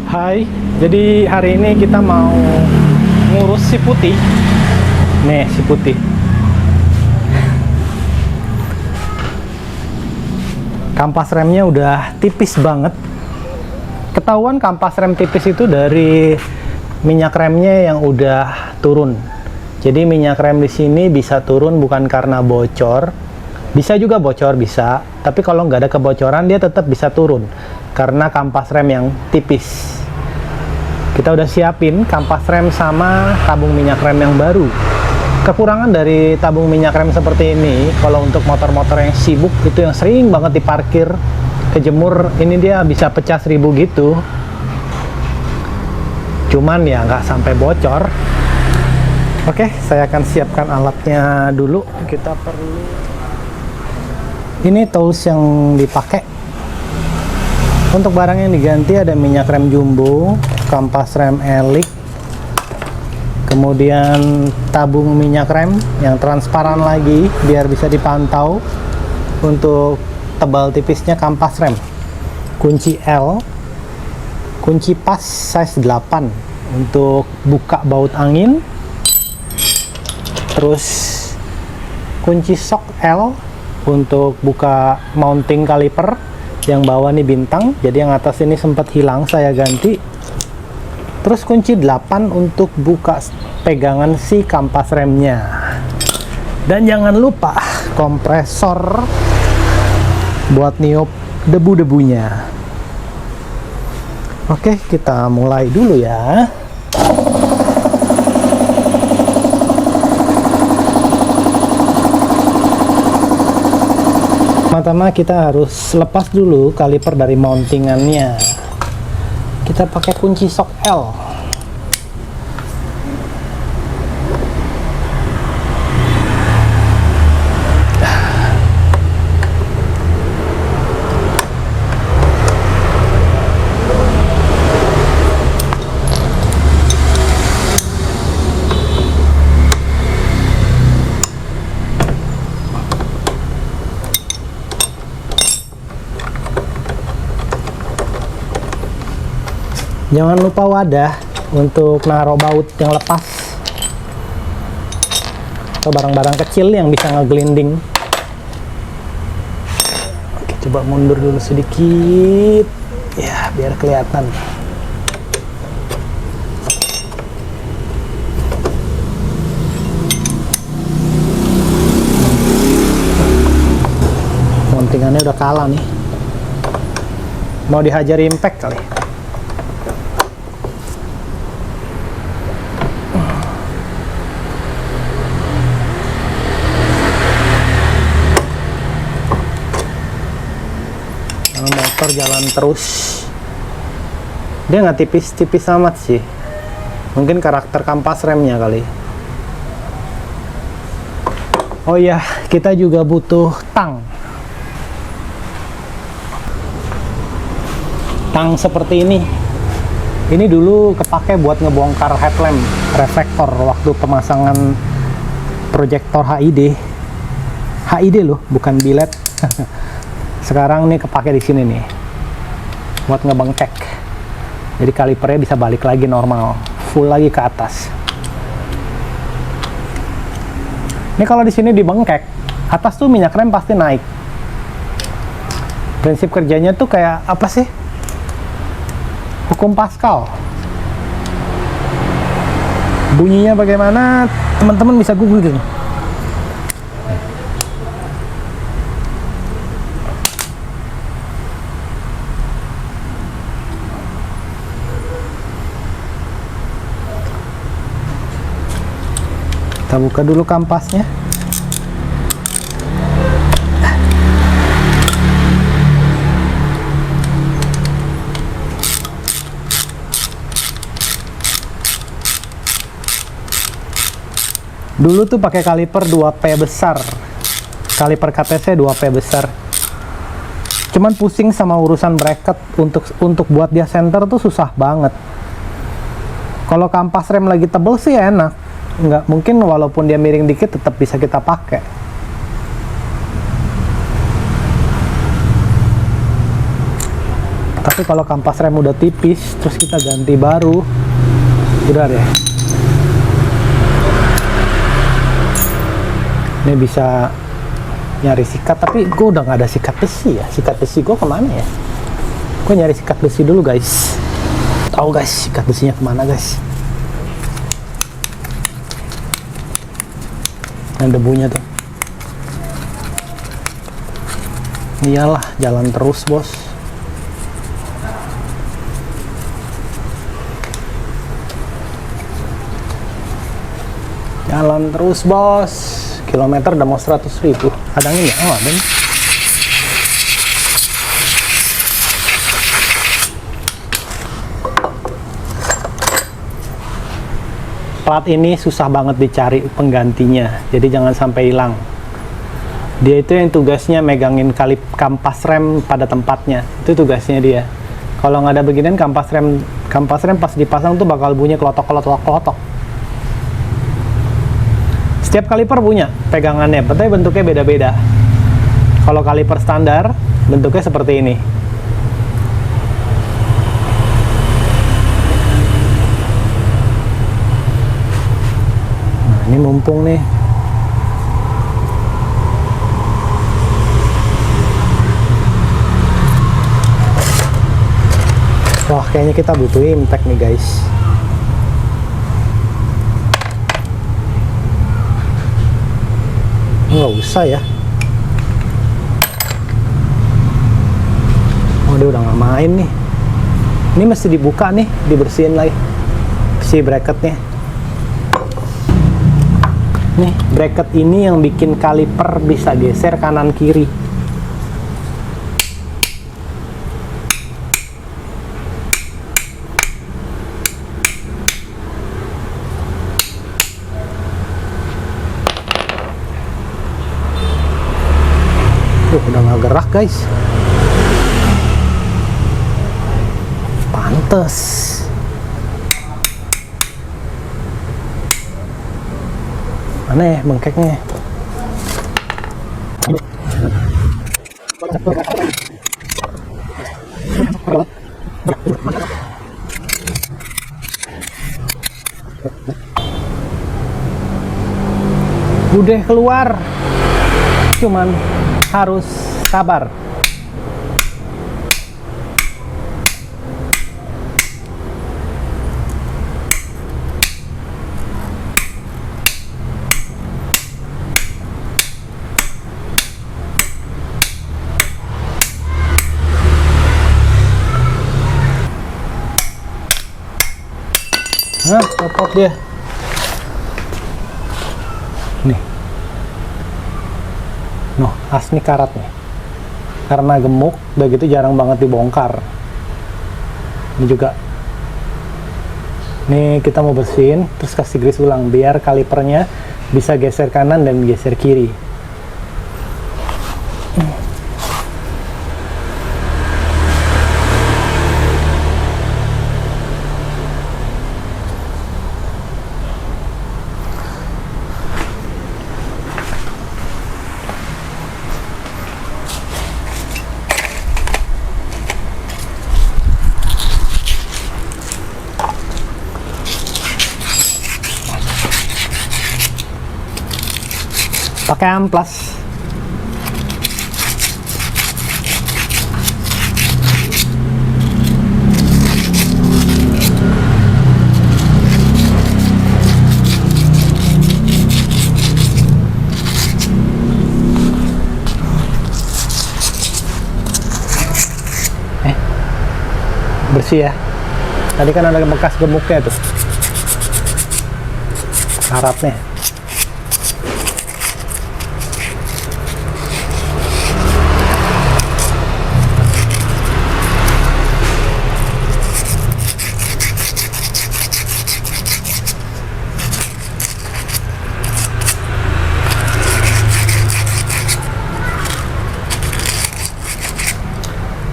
Hai, jadi hari ini kita mau ngurus si putih. Nih, si putih. Kampas remnya udah tipis banget. Ketahuan kampas rem tipis itu dari minyak remnya yang udah turun. Jadi minyak rem di sini bisa turun bukan karena bocor. Bisa juga bocor, bisa. Tapi kalau nggak ada kebocoran, dia tetap bisa turun. Karena kampas rem yang tipis. Kita udah siapin kampas rem sama tabung minyak rem yang baru. Kekurangan dari tabung minyak rem seperti ini, kalau untuk motor-motor yang sibuk itu yang sering banget diparkir, kejemur, ini dia bisa pecah 1000 gitu. Cuman ya nggak sampai bocor. Oke, saya akan siapkan alatnya dulu. Kita perlu ini tools yang dipakai. Untuk barang yang diganti ada minyak rem jumbo, kampas rem elik, kemudian tabung minyak rem yang transparan lagi biar bisa dipantau untuk tebal tipisnya kampas rem, kunci L, kunci pas size 8 untuk buka baut angin, terus kunci sok L untuk buka mounting kaliper yang bawah nih bintang, jadi yang atas ini sempat hilang, saya ganti. Terus kunci 8 untuk buka pegangan si kampas remnya. Dan jangan lupa kompresor buat niup debu-debunya. Oke, kita mulai dulu ya. Pertama kita harus lepas dulu kaliper dari mountingannya. Kita pakai kunci sok L. Jangan lupa wadah untuk naruh baut yang lepas atau barang-barang kecil yang bisa ngegelinding. Oke, coba mundur dulu sedikit ya biar kelihatan. Mountingannya udah kalah nih, mau dihajar impact kali. Motor jalan terus, dia nggak tipis-tipis amat sih, mungkin karakter kampas remnya kali. Oh iya, kita juga butuh tang seperti ini dulu kepake buat ngebongkar headlamp reflektor waktu pemasangan proyektor HID loh, bukan bilet. Sekarang nih kepake di sini nih buat ngebengkek, jadi kalipernya bisa balik lagi normal, full lagi ke atas. Ini kalau di sini dibengkek atas tuh minyak rem pasti naik. Prinsip kerjanya tuh kayak apa sih, hukum Pascal. Bunyinya bagaimana teman-teman bisa google gitu. Kita buka dulu kampasnya. Dulu tuh pakai kaliper 2P besar. Kaliper KTC 2P besar. Cuman pusing sama urusan bracket, untuk buat dia center tuh susah banget. Kalau kampas rem lagi tebel sih enak. Nggak mungkin, walaupun dia miring dikit tetap bisa kita pakai. Tapi kalau kampas rem udah tipis terus kita ganti baru, udah deh. Ini bisa nyari sikat, tapi gue udah nggak ada sikat besi ya. Sikat besi gue kemana ya? Gue nyari sikat besi dulu guys. Tahu guys sikat besinya kemana guys? Yang debunya tuh. Iyalah, jalan terus bos. Jalan terus bos. Kilometer udah mau 100.000. Ada angin ya? Oh ada nih. Plat ini susah banget dicari penggantinya, jadi jangan sampai hilang. Dia itu yang tugasnya megangin kampas rem pada tempatnya, itu tugasnya dia. Kalau nggak ada beginian kampas rem pas dipasang tuh bakal bunyi klotok. Setiap kaliper punya pegangannya, tapi bentuknya beda-beda. Kalau kaliper standar bentuknya seperti ini. Nah, ini mumpung nih. Wah, kayaknya kita butuh impact nih guys. Nggak usah ya. Oh, dia udah nggak main nih. Ini mesti dibuka nih, dibersihin lagi si bracketnya. Nih, bracket ini yang bikin kaliper bisa geser kanan kiri. Udah nggak gerak guys. Pantes. Mana ya bengkeknya? Udah keluar. Cuman harus sabar. Nah, copot dia. Nih. Noh, asli karat nih. Karena gemuk, udah gitu jarang banget dibongkar. Ini juga. Nih kita mau bersihin, terus kasih grease ulang biar kalipernya bisa geser kanan dan geser kiri. Pakai amplas. Bersih ya. Tadi kan ada bekas gemuknya tuh. Karatnya.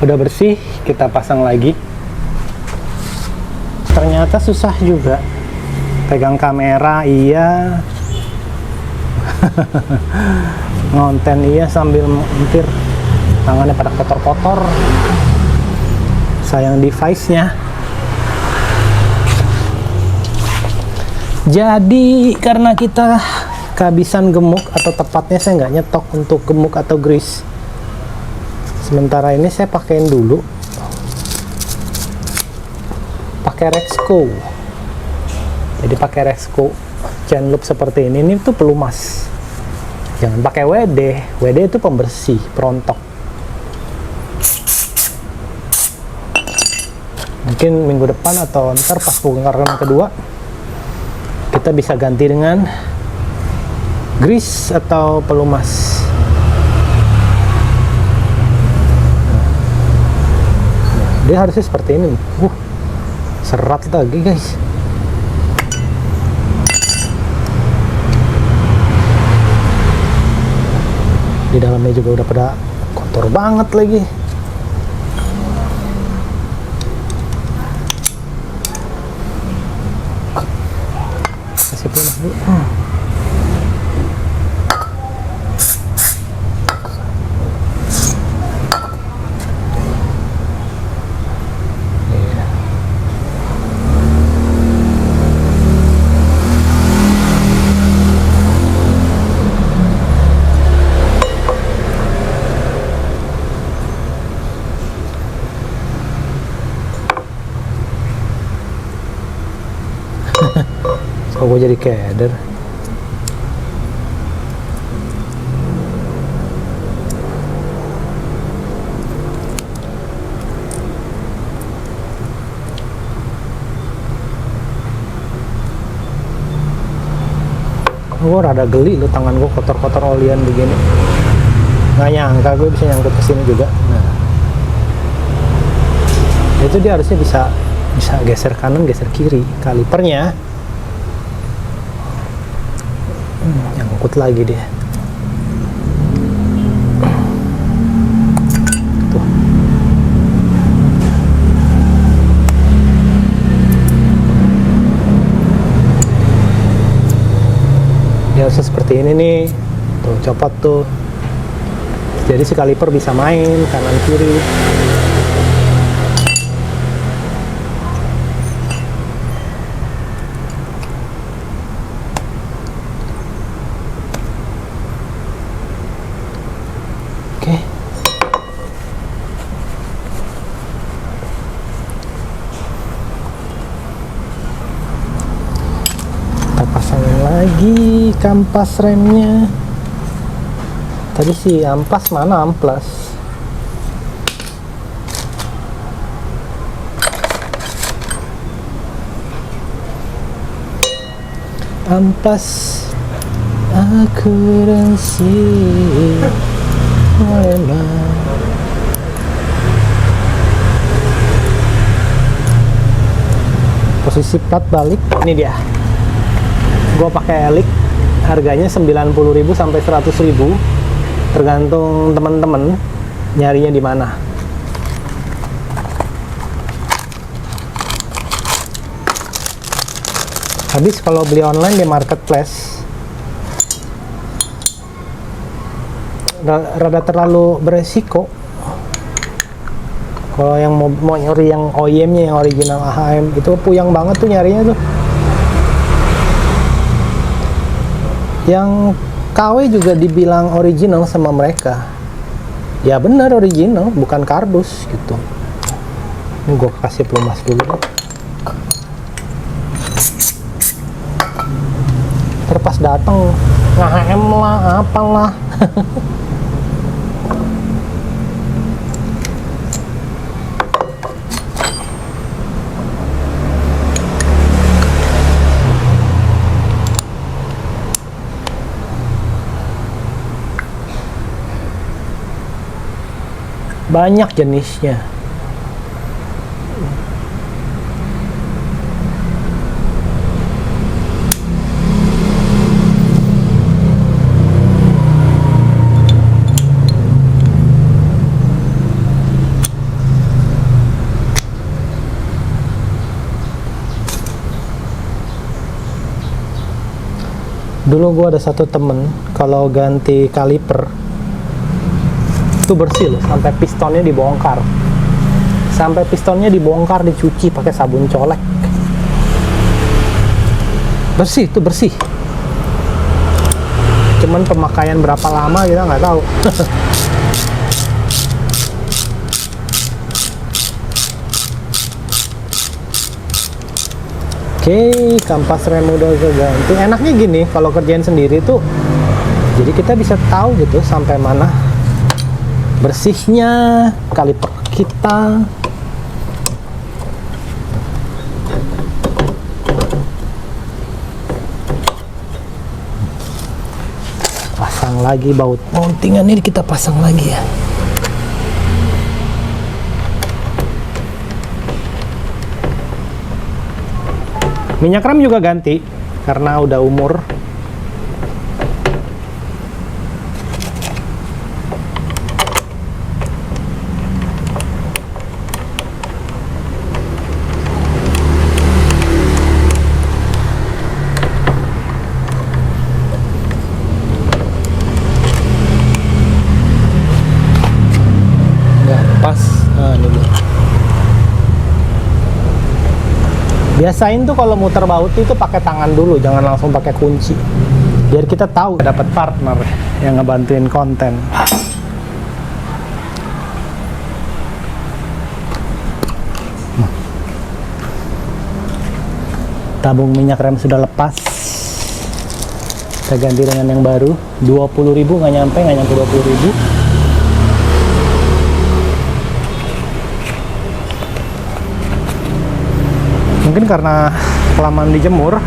Udah bersih, kita pasang lagi. Ternyata susah juga. Pegang kamera iya. Ngonten iya sambil montir. Tangannya pada kotor-kotor. sayang device-nya. Jadi karena kita kehabisan gemuk, atau tepatnya saya nggak nyetok untuk gemuk atau grease, sementara ini saya pakein dulu pakai Rexco. Jadi pakai Rexco chain loop seperti ini tuh pelumas. Jangan pakai WD. WD itu pembersih, perontok. Mungkin minggu depan atau ntar pas pengangkatan kedua kita bisa ganti dengan grease atau pelumas. Dia harusnya seperti ini. Serat lagi guys. Di dalamnya juga udah pada kotor banget lagi. Kasih pelumas dulu. Kok gue jadi keder? Gue rada geli lu, tangan gue kotor-kotor olian begini. Nggak nyangka gue bisa nyangkut ke sini juga. Nah, itu dia harusnya bisa geser kanan, geser kiri. Kalipernya nyangkut lagi dia. Tuh. Dia harusnya seperti ini nih. Tuh, copot tuh. Jadi si kaliper bisa main kanan kiri. Oke. Kita pasangin lagi kampas remnya. Tadi sih ampas, mana amplas? Ampas akuransi memang. Posisi plat balik ini dia. Gua pakai Elik, harganya 90.000 sampai 100.000, tergantung teman-teman nyarinya di mana. Habis kalau beli online di marketplace rada terlalu beresiko. Kalau yang mau nyari yang OEM-nya, yang original AHM, itu puyang banget tuh nyarinya tuh. Yang KW juga dibilang original sama mereka. Ya bener original, bukan kardus gitu. Ini gue kasih pelumas dulu deh. Terpas datang ngahem lah, apalah. Banyak jenisnya. Dulu gua ada satu temen, kalau ganti kaliper itu bersih loh, sampai pistonnya dibongkar. sampai pistonnya dibongkar, dicuci pakai sabun colek. Bersih tuh, bersih. Cuman pemakaian berapa lama kita nggak tahu. Oke, kampas rem udah ganti. Enaknya gini, kalau kerjain sendiri tuh, jadi kita bisa tahu gitu sampai mana bersihnya kaliper kita. Pasang lagi baut mountingan ini, kita pasang lagi ya. Minyak rem juga ganti karena udah umur. Nggak pas. Nah, ini dulu. Biasain tuh kalau muter baut itu pakai tangan dulu, jangan langsung pakai kunci. Biar kita tahu dapat partner yang ngebantuin konten. Tabung minyak rem sudah lepas. Kita ganti dengan yang baru. 20.000 nggak nyampe 20.000. Mungkin karena kelamaan dijemur.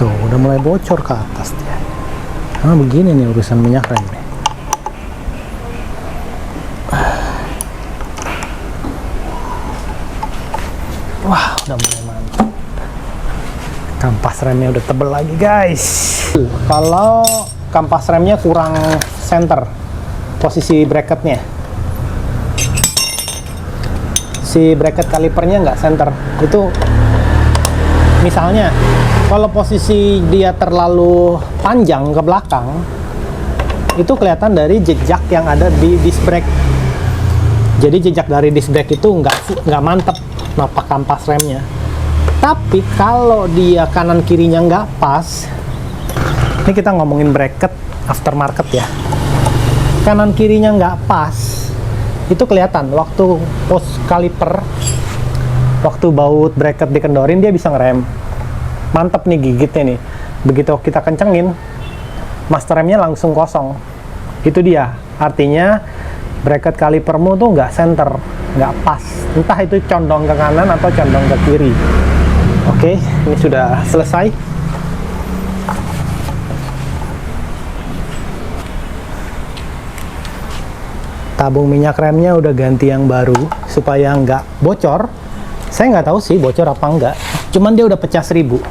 Tuh, udah mulai bocor ke atas dia. Nah, begini nih urusan minyak rem nih. Wah, udah mulai mantap. Kampas remnya udah tebel lagi, guys. Kalau kampas remnya kurang center posisi bracketnya, si bracket kalipernya nggak center, itu misalnya kalau posisi dia terlalu panjang ke belakang, itu kelihatan dari jejak yang ada di disc brake. Jadi jejak dari disc brake itu nggak mantep napak kampas remnya. Tapi kalau dia kanan kirinya nggak pas, ini kita ngomongin bracket aftermarket ya, kanan kirinya nggak pas, itu kelihatan waktu pos kaliper, waktu baut bracket dikendorin dia bisa ngerem mantep nih gigitnya nih. Begitu kita kencengin, master remnya langsung kosong. Itu dia artinya bracket kalipermu tuh nggak center, nggak pas, entah itu condong ke kanan atau condong ke kiri. Oke, ini sudah selesai. Tabung minyak remnya udah ganti yang baru supaya nggak bocor. Saya nggak tahu sih bocor apa enggak, cuman dia udah pecah 1000.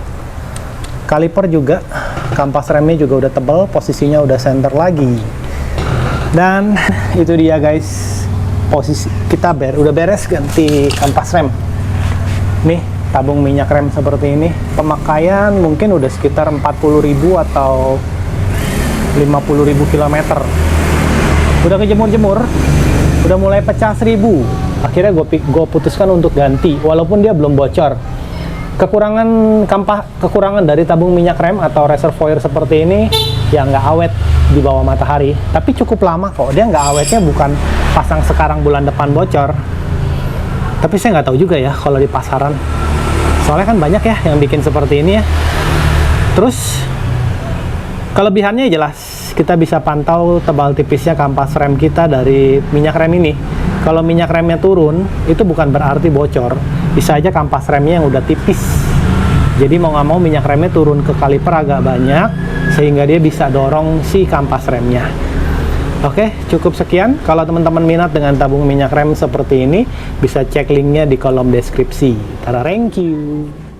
Kaliper juga, kampas remnya juga udah tebal, posisinya udah center lagi. Dan itu dia guys, posisi kita udah beres ganti kampas rem. Nih tabung minyak rem seperti ini, pemakaian mungkin udah sekitar 40.000 atau 50.000 km. Udah kejemur-jemur, udah mulai pecah 1000. Akhirnya gue putuskan untuk ganti, walaupun dia belum bocor. Kekurangan dari tabung minyak rem atau reservoir seperti ini ya nggak awet di bawah matahari, tapi cukup lama kok. Dia nggak awetnya bukan pasang sekarang bulan depan bocor. Tapi saya nggak tahu juga ya kalau di pasaran. Soalnya kan banyak ya yang bikin seperti ini ya. Terus kelebihannya jelas, kita bisa pantau tebal tipisnya kampas rem kita dari minyak rem ini. Kalau minyak remnya turun, itu bukan berarti bocor. Bisa aja kampas remnya yang udah tipis. Jadi mau nggak mau minyak remnya turun ke kaliper agak banyak, sehingga dia bisa dorong si kampas remnya. Oke, cukup sekian. Kalau teman-teman minat dengan tabung minyak rem seperti ini, bisa cek linknya di kolom deskripsi. Thank you.